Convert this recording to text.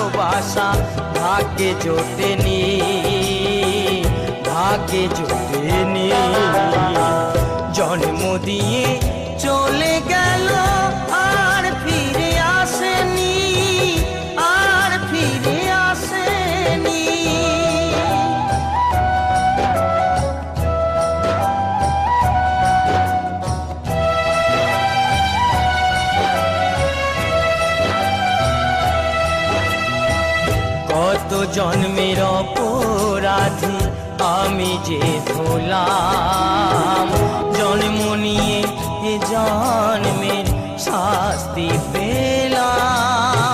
ভালোবাসা ভাগ্যে জোটেনি, ভাগ্যে জোটেনি। জন্ম দিয়ে চলে গেল আর ফিরে আসেনি, আর ফিরে আসেনি। কত জন্মের অপরাধী আমি যে হলাম, জন্ম নিয়ে এ জন্মের শাস্তি পেলাম।